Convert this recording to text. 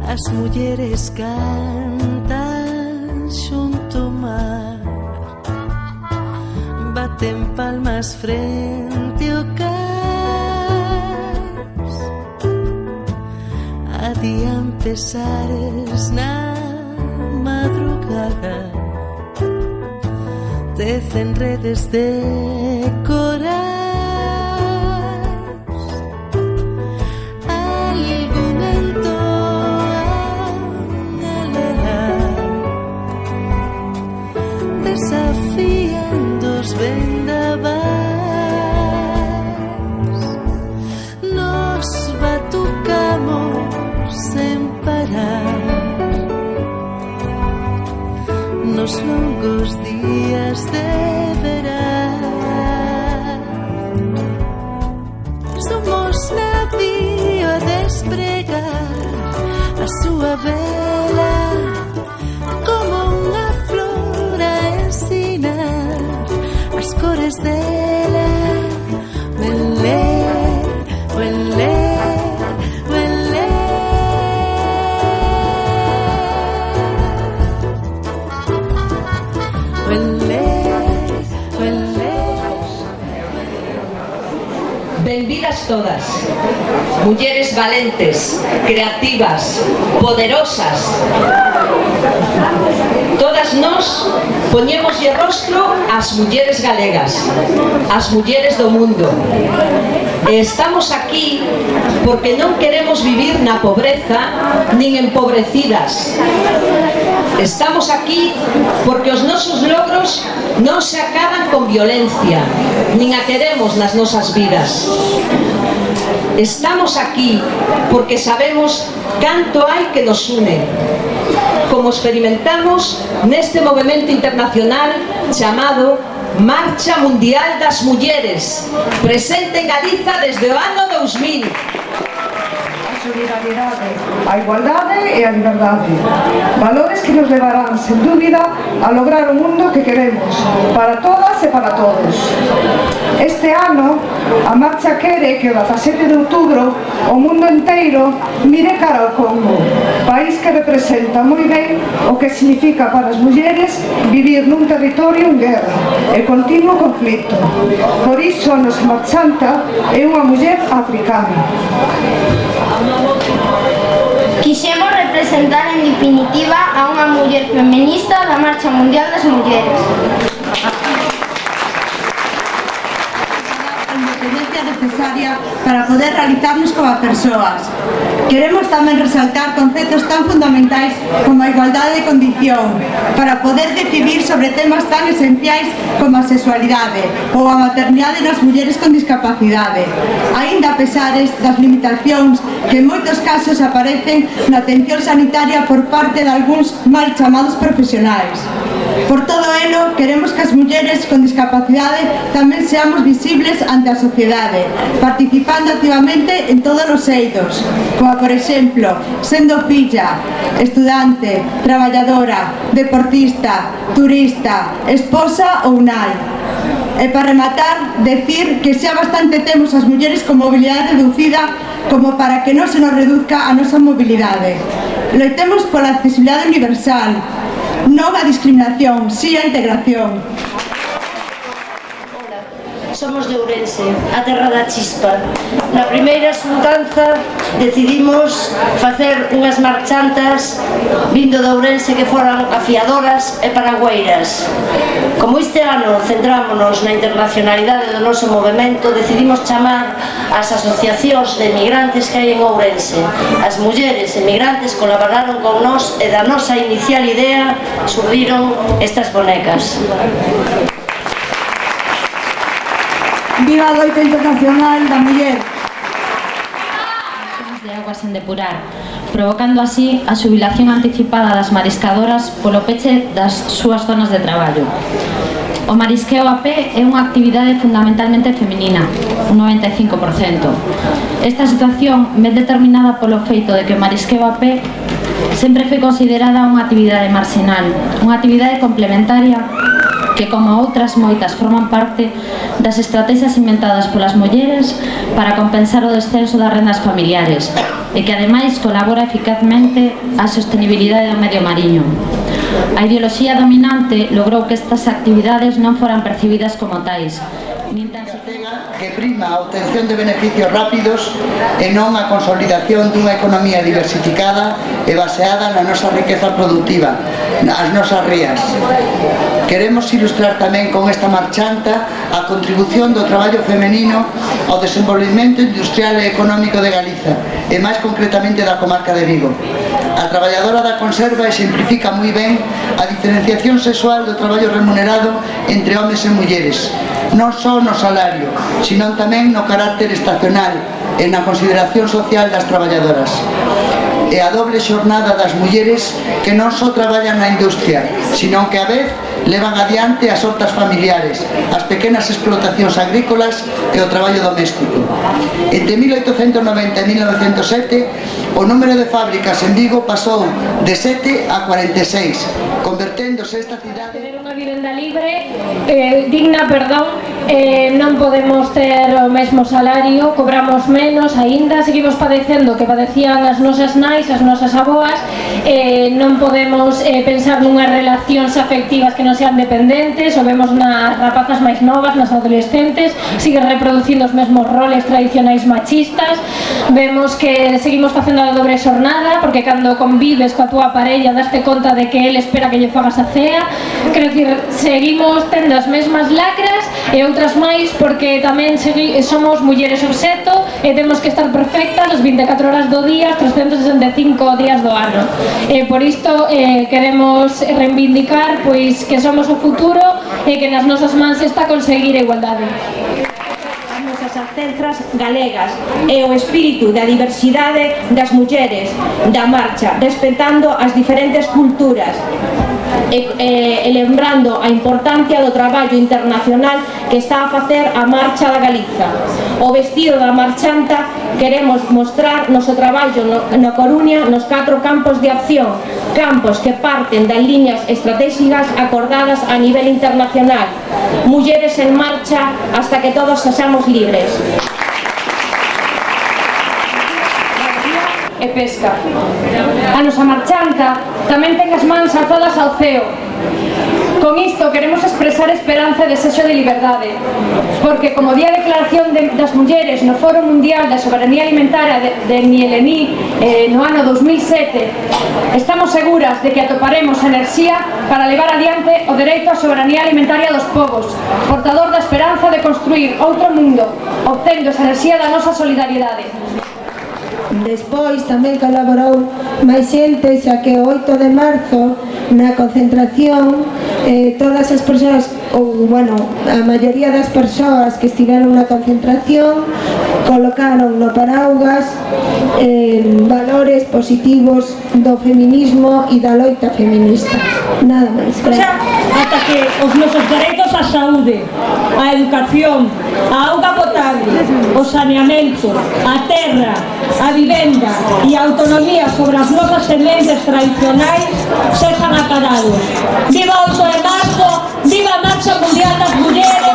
as mulleres cantan xunto ao mar, baten palmas frente ao cais, adían pesares na madrugada, tecen redes de corais. Algún desafían dos vendavais, nos batucamos sen parar nos longos días de verán. Somos navío a despregar a súa vela como unha flor a ensinar as cores dela. Uelé, uelé, uelé. Uelé, uelé. Benvidas todas, mulleres valentes, creativas, poderosas. Todas nós poñémoslle rostro ás mulleres galegas, ás mulleres do mundo. E estamos aquí porque non queremos vivir na pobreza nin empobrecidas. Estamos aquí porque os nosos logros non se acaban con violencia, nin a queremos nas nosas vidas. Estamos aquí porque sabemos canto hai que nos une, como experimentamos neste movimento internacional chamado Marcha Mundial das Mulleres, presente en Galiza desde o ano 2000. A solidaridade, a igualdade e a liberdade, valores que nos levarán, sen dúbida, a lograr o mundo que queremos, para todas e para todos. Este ano, a marcha quere que o 17 de outubro o mundo inteiro mire cara ao Congo, país que representa moi ben o que significa para as mulleres vivir nun territorio en guerra e continuo conflito. Por iso a nosa marchanta é unha muller africana. Quixemos representar en definitiva a unha muller feminista da Marcha Mundial das Mulleres. A independencia necesaria para poder realizarnos como persoas. Queremos tamén resaltar conceptos tan fundamentais como a igualdade de condición, para poder decidir sobre temas tan esenciais como a sexualidade ou a maternidade nas mulleres con discapacidade, aínda a pesares das limitacións que en moitos casos aparecen na atención sanitaria por parte de algúns mal chamados profesionais. Por todo elo, queremos que as mulleres con discapacidade tamén seamos visibles ante a sociedade, participando activamente en todos os eidos, como por exemplo, sendo filla, estudante, traballadora, deportista, turista, esposa ou nai. E para rematar, decir que xa bastante temos as mulleres con mobilidade reducida como para que non se nos reduzca a nosa mobilidade. Loitemos pola accesibilidade universal, non a discriminación, si a integración. Somos de Ourense, a terra da chispa. Na primeira xuntanza decidimos facer unhas marchantas vindo de Ourense que foran afiadoras e paragüeiras. Como este ano centrámonos na internacionalidade do noso movimento, decidimos chamar as asociacións de emigrantes que hai en Ourense. As mulleres emigrantes colaboraron con nós e da nosa inicial idea surdiron estas bonecas. Viva a Loita Internacional da Muller! De agua sen depurar, provocando así a xubilación anticipada das mariscadoras polo peche das súas zonas de traballo. O marisqueo a pé é unha actividade fundamentalmente feminina, un 95%. Esta situación ven determinada polo feito de que o marisqueo a pé sempre foi considerada unha actividade marxinal, unha actividade complementaria que, como outras moitas, forman parte das estrategias inventadas polas mulleres para compensar o descenso das rendas familiares, e que ademais colabora eficazmente á sostenibilidade do medio mariño. A ideoloxía dominante logrou que estas actividades non foran percibidas como tais, nin tan que prima a obtención de beneficios rápidos e non a consolidación dunha economía diversificada e baseada na nosa riqueza productiva, nas nosas rías. Queremos ilustrar tamén con esta marchanta a contribución do traballo femenino ao desenvolvemento industrial e económico de Galiza e máis concretamente da comarca de Vigo. A traballadora da conserva exemplifica moi ben a diferenciación sexual do traballo remunerado entre homes e mulleres, non só no salario, sino tamén no carácter estacional e na consideración social das traballadoras. E a doble xornada das mulleres que non só traballan na industria, sino que a vez levan adiante as hortas familiares, as pequenas explotacións agrícolas e o traballo doméstico. Entre 1890 e 1907, o número de fábricas en Vigo pasou de 7 a 46, converténdose esta cidade... Tener unha vivenda libre, digna, non podemos ter o mesmo salario, cobramos menos aínda, seguimos padecendo que padecían as nosas nais, as nosas aboas, non podemos pensar nunhas relacións afectivas que non sean dependentes, o vemos nas rapazas máis novas, nas adolescentes, siguen reproducindo os mesmos roles tradicionais machistas, vemos que seguimos facendo a dobre xornada, porque cando convives coa túa parella daste conta de que ele espera que lle fagas a cea, quero dicir, seguimos tendo as mesmas lacras e outras máis porque tamén somos mulleres obxecto e temos que estar perfectas as 24 horas do día, 365 días do ano. Por isto queremos reivindicar pois que somos o futuro e que nas nosas mans está conseguir a igualdade. As nosas ancestras galegas e o espírito da diversidade das mulleres da marcha, respetando as diferentes culturas e lembrando a importancia do traballo internacional que está a facer a Marcha da Galiza. O vestido da marchanta queremos mostrar noso traballo na Coruña nos 4 campos de acción, campos que parten das liñas estratégicas acordadas a nivel internacional. Mulleres en marcha hasta que todos sexamos libres. E pesca. A nosa marchanta tamén ten as mans alzadas ao ceo. Con isto queremos expresar esperanza e desexo de liberdade, porque como día de declaración das mulleres no Foro Mundial da Soberanía Alimentaria de Nielení no ano 2007, estamos seguras de que atoparemos enerxía para levar adiante o dereito á soberanía alimentaria dos povos, portador da esperanza de construir outro mundo, obtendo esa enerxía da nosa solidariedade. Despois tamén colaborou máis xente, xa que o 8 de marzo na concentración todas as persoas, ou bueno, a maioría das persoas que estiveron na concentración colocaron no paraugas valores positivos do feminismo e da loita feminista. Nada máis. Ata que os nosos dereitos á saúde, á educación, á auga potable, o saneamento, a terra, a vivenda e a autonomía sobre as nosas sementes tradicionais sexan acarados. Viva o 8 de marzo, viva a Marcha Mundial das Mulleres!